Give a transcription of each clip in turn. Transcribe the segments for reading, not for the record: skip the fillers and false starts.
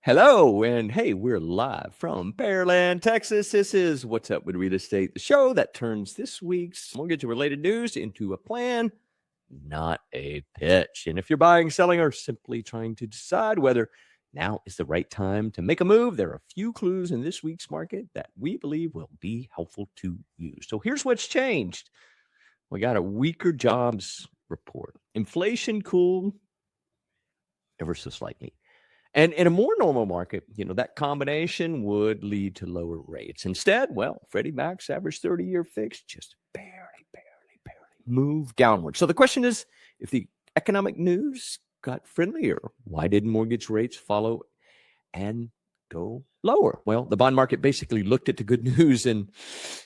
Hello, and hey, we're live from Pearland, Texas. This is What's Up with Real Estate, the show that turns this week's mortgage-related news into a plan, not a pitch. And if you're buying, selling, or simply trying to decide whether now is the right time to make a move, there are a few clues in this week's market that we believe will be helpful to you. So here's what's changed. We got a weaker jobs report. Inflation cooled ever so slightly. And in a more normal market, that combination would lead to lower rates. Instead, Freddie Mac's average 30-year fix just barely moved downward. So the question is, if the economic news got friendlier, why didn't mortgage rates follow and go lower? Well, the bond market basically looked at the good news and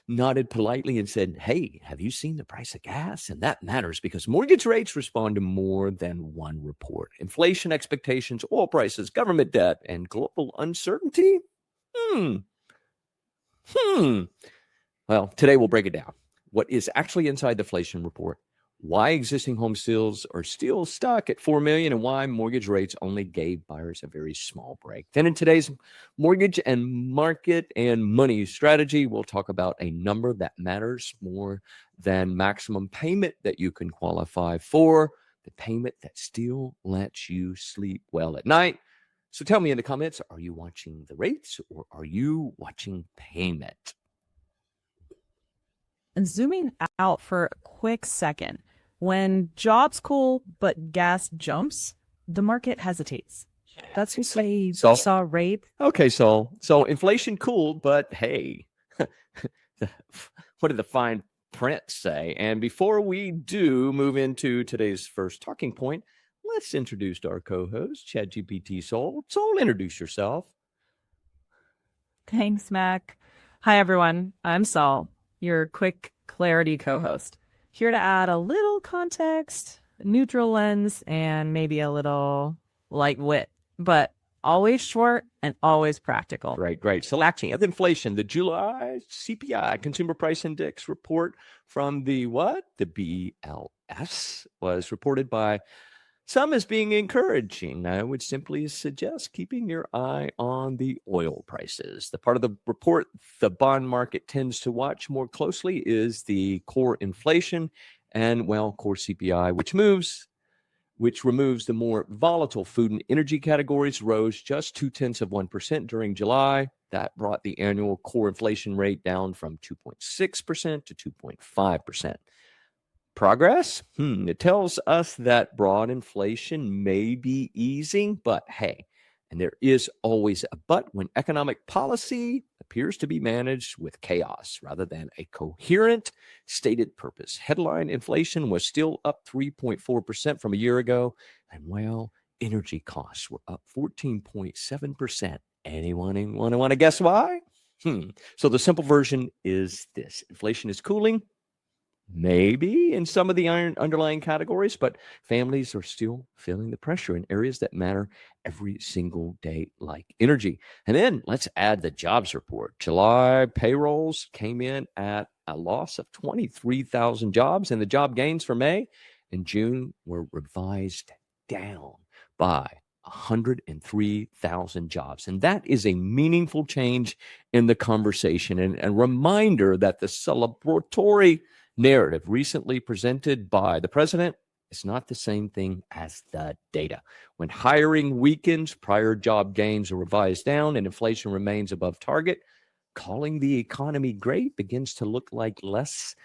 nodded politely and said, hey, have you seen the price of gas? And that matters because mortgage rates respond to more than one report. Inflation expectations, oil prices, government debt, and global uncertainty. Well, today we'll break it down. What is actually inside the inflation report, why existing home sales are still stuck at $4 million, and why mortgage rates only gave buyers a very small break. Then in today's mortgage and market and money strategy, we'll talk about a number that matters more than maximum payment that you can qualify for, the payment that still lets you sleep well at night. So tell me in the comments, are you watching the rates or are you watching payment? And zooming out for a quick second, when jobs cool but gas jumps, the market hesitates. That's who saw rate. Okay, so inflation cooled, but hey, what did the fine print say? And before we do move into today's first talking point, let's introduce our co-host, ChatGPT Sol. Sol, introduce yourself. Thanks, Mac. Hi, everyone. I'm Sol, your quick clarity co-host, here to add a little context, neutral lens, and maybe a little light wit, but always short and always practical. Right. So actually, of inflation, the July CPI, Consumer Price Index report from the BLS was reported by some as being encouraging. I would simply suggest keeping your eye on the oil prices. The part of the report the bond market tends to watch more closely is the core inflation and, core CPI, which removes the more volatile food and energy categories, rose just 0.2% during July. That brought the annual core inflation rate down from 2.6% to 2.5%. Progress? It tells us that broad inflation may be easing, but hey, and there is always a but when economic policy appears to be managed with chaos rather than a coherent stated purpose. Headline inflation was still up 3.4% from a year ago, and energy costs were up 14.7%. Anyone want to guess why? So the simple version is this: inflation is cooling. Maybe in some of the underlying categories, but families are still feeling the pressure in areas that matter every single day, like energy. And then let's add the jobs report. July payrolls came in at a loss of 23,000 jobs, and the job gains for May and June were revised down by 103,000 jobs. And that is a meaningful change in the conversation and a reminder that the celebratory narrative recently presented by the president is not the same thing as the data. When hiring weakens, prior job gains are revised down, and inflation remains above target, calling the economy great begins to look less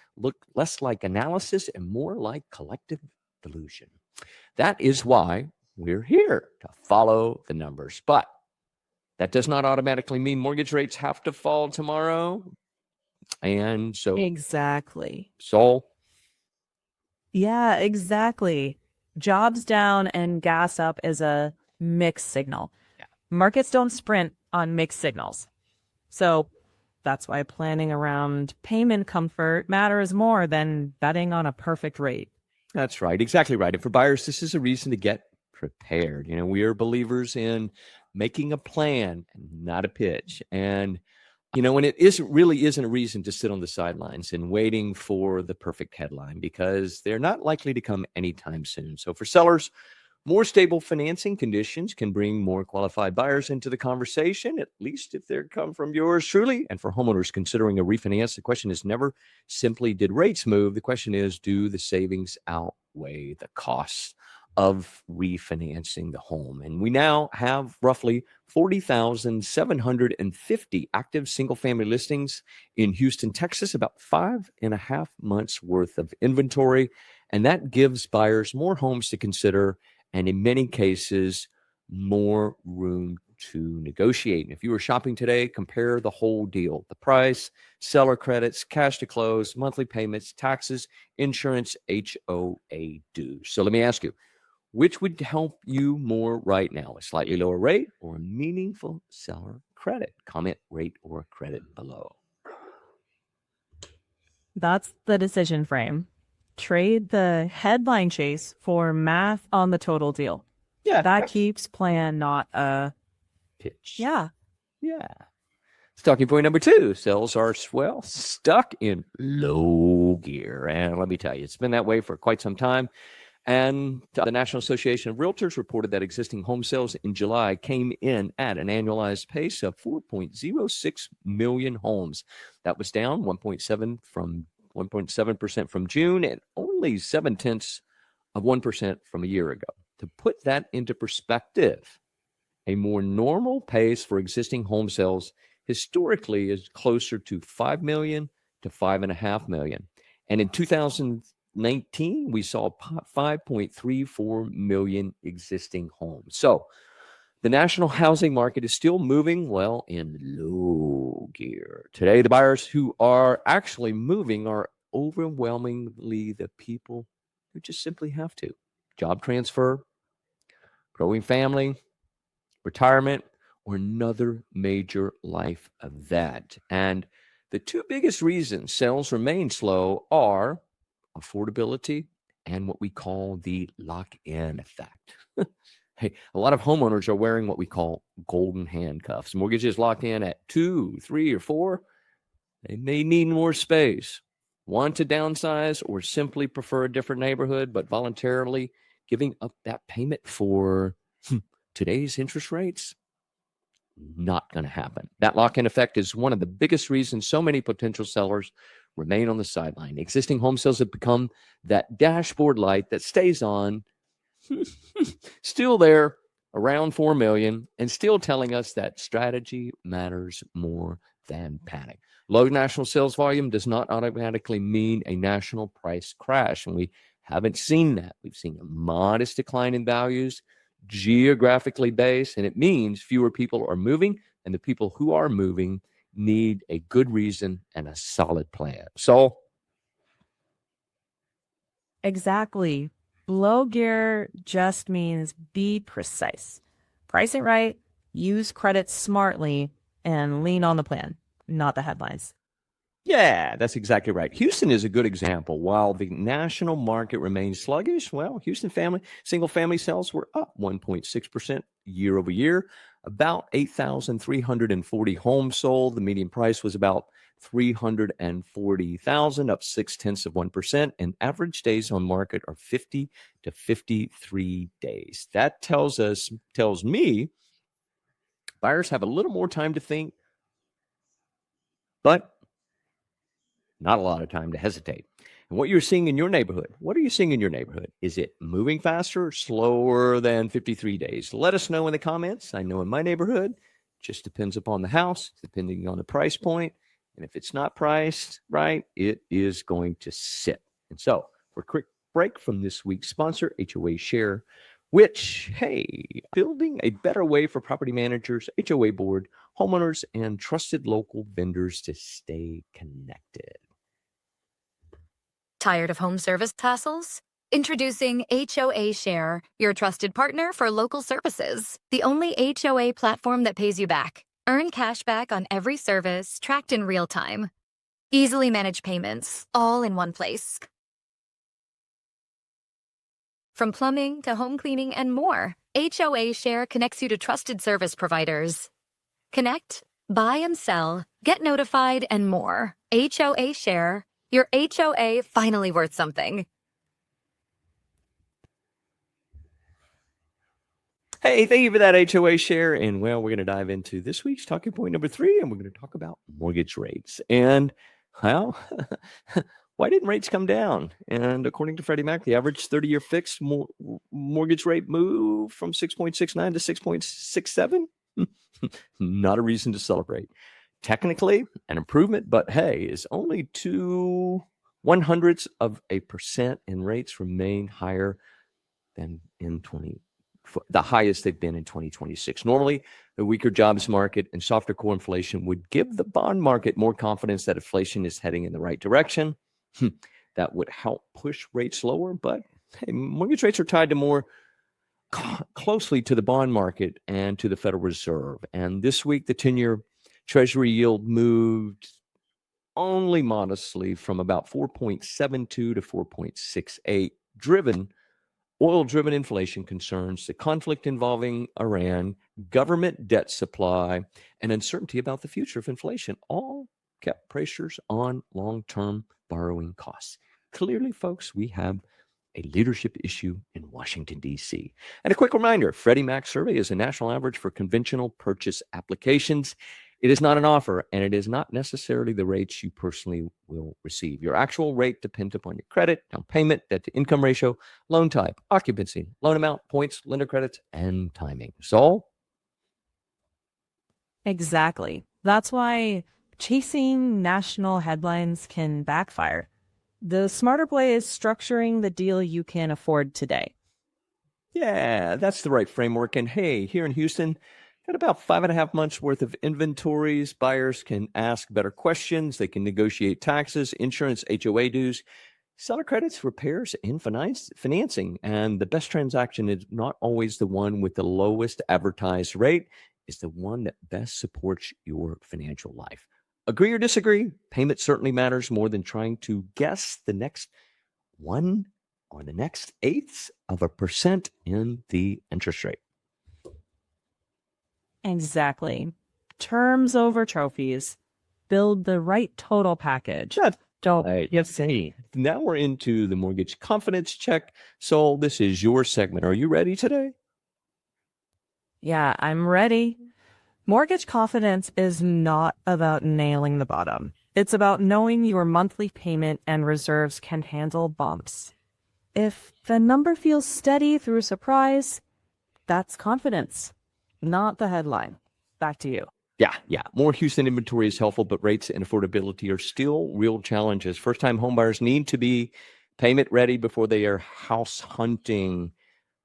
like analysis and more like collective delusion. That is why we're here, to follow the numbers. But that does not automatically mean mortgage rates have to fall tomorrow. And so exactly. Sol? Yeah, exactly. Jobs down and gas up is a mixed signal. Yeah. Markets don't sprint on mixed signals. So that's why planning around payment comfort matters more than betting on a perfect rate. That's right. Exactly right. And for buyers, this is a reason to get prepared. We are believers in making a plan, not a pitch. And when it really isn't a reason to sit on the sidelines and waiting for the perfect headline, because they're not likely to come anytime soon. So for sellers, More stable financing conditions can bring more qualified buyers into the conversation, at least if they come from yours truly. And for homeowners considering a refinance, the question is never simply, did rates move? The question is, do the savings outweigh the costs of refinancing the home? And we now have roughly 40,750 active single-family listings in Houston, Texas, about 5.5 months worth of inventory. And that gives buyers more homes to consider, and in many cases, more room to negotiate. And if you were shopping today, compare the whole deal: the price, seller credits, cash to close, monthly payments, taxes, insurance, HOA dues. So let me ask you, which would help you more right now? A slightly lower rate or a meaningful seller credit? Comment, rate, or credit below. That's the decision frame. Trade the headline chase for math on the total deal. Yeah. That keeps plan, not a Pitch. yeah. Talking point number 2, sales are, well, stuck in low gear. And let me tell you, it's been that way for quite some time. And the National Association of Realtors reported that existing home sales in July came in at an annualized pace of 4.06 million homes. That was down 1.7% from June and only 0.7% from a year ago. To put that into perspective, a more normal pace for existing home sales historically is closer to 5 million to 5.5 million. And in 2019, we saw 5.34 million existing homes. So the national housing market is still moving, well, in low gear. Today, the buyers who are actually moving are overwhelmingly the people who just simply have to. Job transfer, growing family, retirement, or another major life event. And the two biggest reasons sales remain slow are affordability and what we call the lock-in effect. Hey, a lot of homeowners are wearing what we call golden handcuffs. Mortgages locked in at 2, 3, or 4. They may need more space, want to downsize, or simply prefer a different neighborhood, but voluntarily giving up that payment for today's interest rates? Not going to happen. That lock-in effect is one of the biggest reasons so many potential sellers remain on the sideline. Existing home sales have become that dashboard light that stays on, still there, around 4 million, and still telling us that strategy matters more than panic. Low national sales volume does not automatically mean a national price crash, and we haven't seen that. We've seen a modest decline in values, geographically based, and it means fewer people are moving, and the people who are moving need a good reason and a solid plan. So, Exactly. Low gear just means be precise. Price it right, use credit smartly, and lean on the plan, not the headlines. yeah, that's exactly right. Houston is a good example. While the national market remains sluggish, well, Houston single-family sales were up 1.6% year over year. About 8,340 homes sold. The median price was about $340,000, up 0.6%, and average days on market are 50 to 53 days. That tells me, buyers have a little more time to think, but not a lot of time to hesitate. And what you're seeing in your neighborhood, what are you seeing in your neighborhood? Is it moving faster or slower than 53 days? Let us know in the comments. I know in my neighborhood, it just depends upon the house, depending on the price point. And if it's not priced right, it is going to sit. And so for a quick break from this week's sponsor, HOA Share, which, hey, building a better way for property managers, HOA board, homeowners, and trusted local vendors to stay connected. Tired of home service hassles? Introducing HOA Share, your trusted partner for local services. The only HOA platform that pays you back. Earn cash back on every service, tracked in real time. Easily manage payments, all in one place. From plumbing to home cleaning and more, HOA Share connects you to trusted service providers. Connect, buy and sell, get notified, and more. HOA Share, your HOA finally worth something. Hey, thank you for that HOA share. And well, we're going to dive into this week's talking point number 3, and we're going to talk about mortgage rates. And well, why didn't rates come down? And according to Freddie Mac, the average 30-year fixed mortgage rate moved from 6.69 to 6.67. Not a reason to celebrate. Technically, an improvement, but hey, is only 0.02%, and rates remain higher than in the highest they've been in 2026. Normally, the weaker jobs market and softer core inflation would give the bond market more confidence that inflation is heading in the right direction. That would help push rates lower, but hey, mortgage rates are tied to more closely to the bond market and to the Federal Reserve. And this week, the 10-year Treasury yield moved only modestly from about 4.72 to 4.68, oil-driven inflation concerns, the conflict involving Iran, government debt supply, and uncertainty about the future of inflation all kept pressures on long-term borrowing costs. Clearly, folks, we have a leadership issue in Washington, D.C. And a quick reminder, Freddie Mac survey is a national average for conventional purchase applications. It is not an offer, and it is not necessarily the rates you personally will receive. Your actual rate depends upon your credit, down payment, debt-to-income ratio, loan type, occupancy, loan amount, points, lender credits, and timing. So, Exactly. That's why chasing national headlines can backfire. The smarter play is structuring the deal you can afford today. yeah, that's the right framework. And hey, here in Houston, got about 5.5 months worth of inventories. Buyers can ask better questions. They can negotiate taxes, insurance, HOA dues, seller credits, repairs, and financing. And the best transaction is not always the one with the lowest advertised rate. It's the one that best supports your financial life. Agree or disagree? Payment certainly matters more than trying to guess the next 1 or the next 0.1% in the interest rate. Exactly. Terms over trophies. Build the right total package. Don't Right. Yes, hey. Now we're into the mortgage confidence check. So this is your segment. Are you ready today? Yeah, I'm ready. Mortgage confidence is not about nailing the bottom. It's about knowing your monthly payment and reserves can handle bumps. If the number feels steady through surprise, that's confidence, not the headline. Back to you. Yeah. More Houston inventory is helpful, but rates and affordability are still real challenges. First-time homebuyers need to be payment ready before they are house hunting.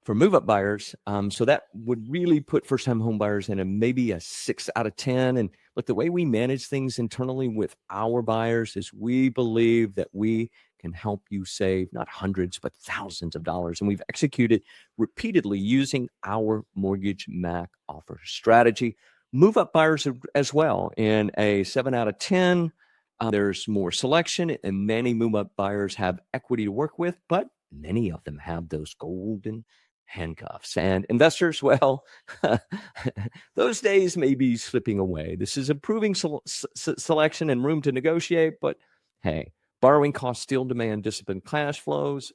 For move-up buyers, so that would really put first-time homebuyers in maybe a 6 out of 10. And look, the way we manage things internally with our buyers is we believe that we can help you save not hundreds, but thousands of dollars. And we've executed repeatedly using our MortgageMack offer strategy. Move-up buyers as well. In a 7 out of 10, there's more selection, and many move-up buyers have equity to work with, but many of them have those golden handcuffs. And investors, well, those days may be slipping away. This is improving selection and room to negotiate, but hey, borrowing costs still demand disciplined cash flows.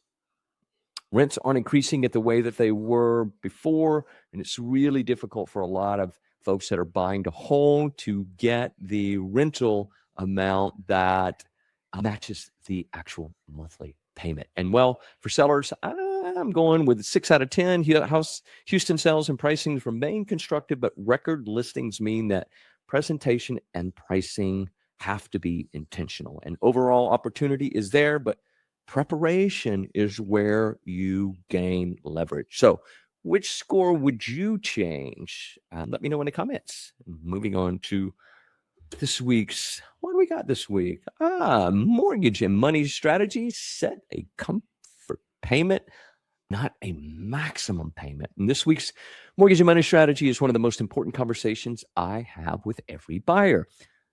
Rents aren't increasing at the way that they were before, and it's really difficult for a lot of folks that are buying to hold to get the rental amount that matches the actual monthly payment. And well, for sellers, I'm going with 6 out of 10. Houston sales and pricings remain constructive, but record listings mean that presentation and pricing have to be intentional. And overall opportunity is there, but preparation is where you gain leverage. So which score would you change? Let me know in the comments. Moving on to this week's, what do we got this week? Mortgage and money strategy. Set a comfort payment, not a maximum payment. And this week's mortgage and money strategy is one of the most important conversations I have with every buyer.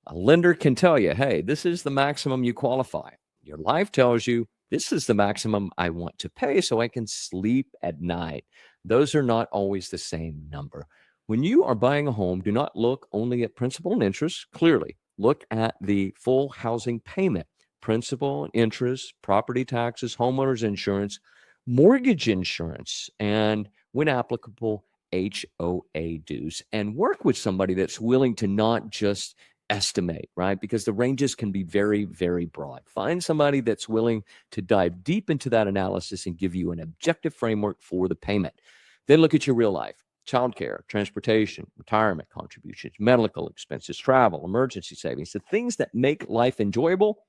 A lender can tell you, hey, this is the maximum you qualify. Your life tells you, this is the maximum I want to pay so I can sleep at night. Those are not always the same number. When you are buying a home, do not look only at principal and interest. Clearly, look at the full housing payment, principal and interest, property taxes, homeowners insurance, mortgage insurance, and when applicable, HOA dues, and work with somebody that's willing to not just estimate, right? Because the ranges can be very, very broad. Find somebody that's willing to dive deep into that analysis and give you an objective framework for the payment. Then look at your real life: childcare, transportation, retirement contributions, medical expenses, travel, emergency savings, the things that make life enjoyable,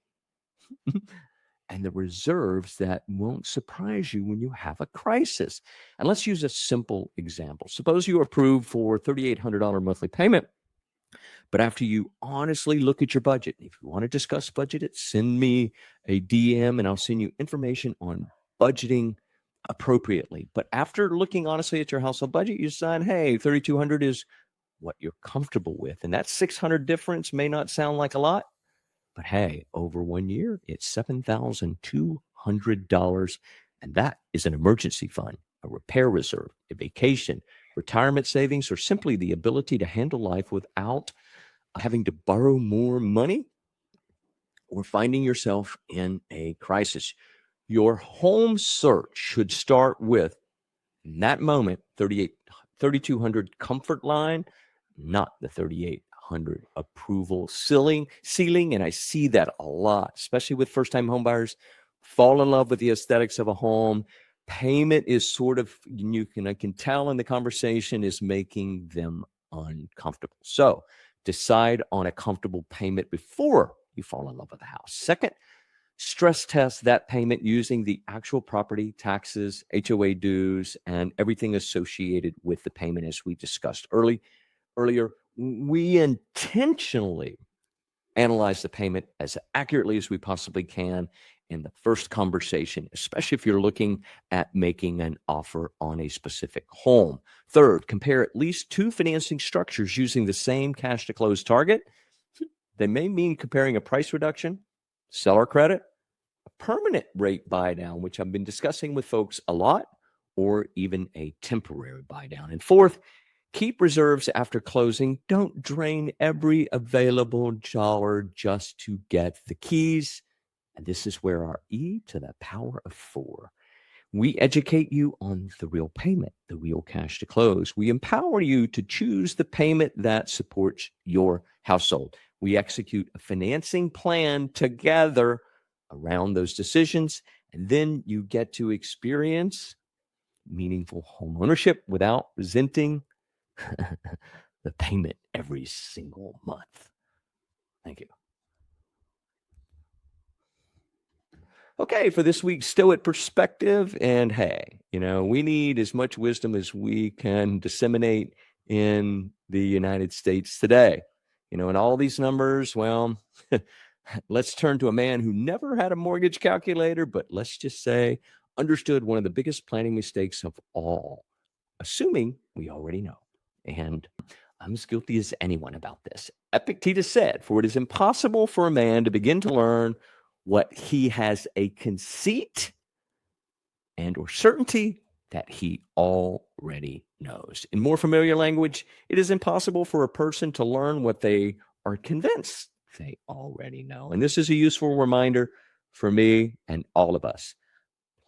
and the reserves that won't surprise you when you have a crisis. And let's use a simple example. Suppose you approve for $3,800 monthly payment, but after you honestly look at your budget, if you want to discuss budget, send me a DM and I'll send you information on budgeting appropriately. But after looking honestly at your household budget, you decide, hey, 3,200 is what you're comfortable with. And that 600 difference may not sound like a lot, but hey, over 1 year, it's $7,200. And that is an emergency fund, a repair reserve, a vacation, retirement savings, or simply the ability to handle life without having to borrow more money or finding yourself in a crisis. Your home search should start with, in that moment, 3,200 comfort line, not the 3,800 approval ceiling. And I see that a lot, especially with first-time homebuyers. Fall in love with the aesthetics of a home. Payment is sort of, I can tell in the conversation, is making them uncomfortable. So decide on a comfortable payment before you fall in love with the house. Second, stress test that payment using the actual property taxes, HOA dues, and everything associated with the payment, as we discussed earlier. We intentionally analyze the payment as accurately as we possibly can in the first conversation, especially if you're looking at making an offer on a specific home. Third, compare at least 2 financing structures using the same cash to close target. They may mean comparing a price reduction, seller credit, a permanent rate buy down, which I've been discussing with folks a lot, or even a temporary buy down. And fourth, keep reserves after closing. Don't drain every available dollar just to get the keys. And this is where our E to the power of 4. We educate you on the real payment, the real cash to close. We empower you to choose the payment that supports your household. We execute a financing plan together around those decisions. And then you get to experience meaningful home ownership without resenting the payment every single month. Thank you. Okay, for this week's Stoic perspective, and hey, we need as much wisdom as we can disseminate in the United States today. And all these numbers, well, let's turn to a man who never had a mortgage calculator, but let's just say understood one of the biggest planning mistakes of all, assuming we already know. And I'm as guilty as anyone about this. Epictetus said, "For it is impossible for a man to begin to learn what he has a conceit and or certainty that he already knows." In more familiar language, it is impossible for a person to learn what they are convinced they already know. And this is a useful reminder for me and all of us.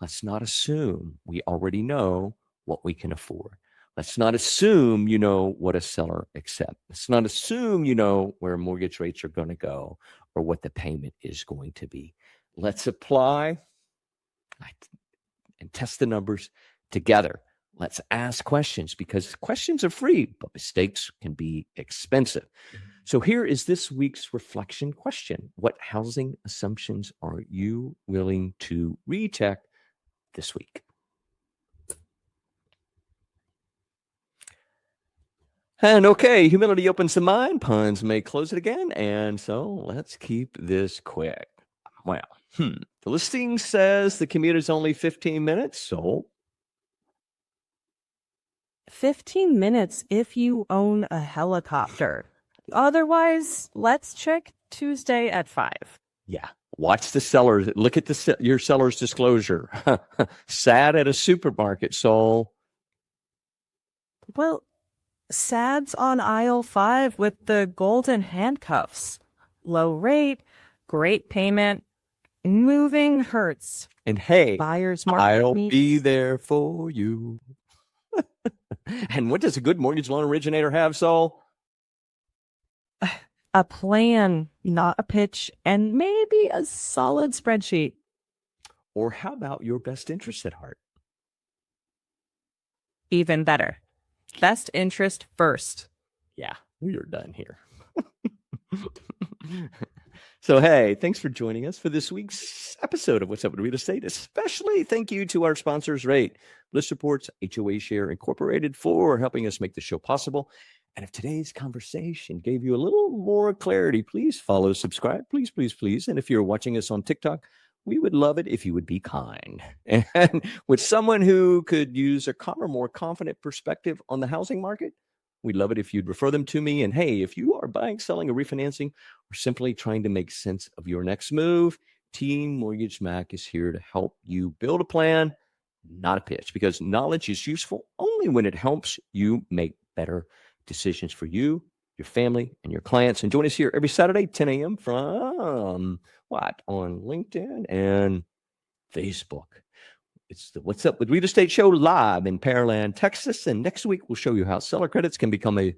Let's not assume we already know what we can afford. Let's not assume you know what a seller accepts. Let's not assume you know where mortgage rates are going to go or what the payment is going to be. Let's apply and test the numbers together. Let's ask questions, because questions are free, but mistakes can be expensive. So here is this week's reflection question. What housing assumptions are you willing to recheck this week? And okay, humility opens the mind, puns may close it again. And so let's keep this quick. Well, the listing says the commute is only 15 minutes. So 15 minutes if you own a helicopter. Otherwise, let's check Tuesday at 5. Yeah. Watch the seller. Look at your seller's disclosure. Sad at a supermarket, Sol. Well, Sad's on aisle 5 with the golden handcuffs. Low rate, great payment, moving hurts. And hey, Buyer's market I'll be there for you. And what does a good mortgage loan originator have, Saul? A plan, not a pitch, and maybe a solid spreadsheet. Or how about your best interest at heart? Even better. Best interest first. Yeah, we are done here. So, hey, thanks for joining us for this week's episode of What's Up with Real Estate. Especially thank you to our sponsors, Rate, List Reports, HOA Share Incorporated, for helping us make the show possible. And if today's conversation gave you a little more clarity, please follow, subscribe, please, please, please. And if you're watching us on TikTok, we would love it if you would be kind. And with someone who could use a calmer, more confident perspective on the housing market, we'd love it if you'd refer them to me. And hey, if you are buying, selling, or refinancing, or simply trying to make sense of your next move, Team MortgageMack is here to help you build a plan, not a pitch, because knowledge is useful only when it helps you make better decisions for you, your family, and your clients. And join us here every Saturday, 10 a.m. from on LinkedIn and Facebook. It's the What's Up with Real Estate show live in Pearland, Texas. And next week, we'll show you how seller credits can become a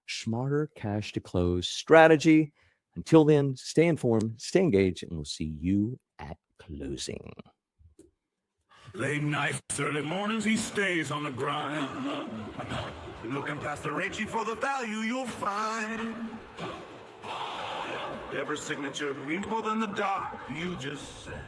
smarter cash to close strategy. Until then, stay informed, stay engaged, and we'll see you at closing. Late nights, early mornings, he stays on the grind. Looking past the rate sheet for the value you'll find. Every signature green more than the dot you just said.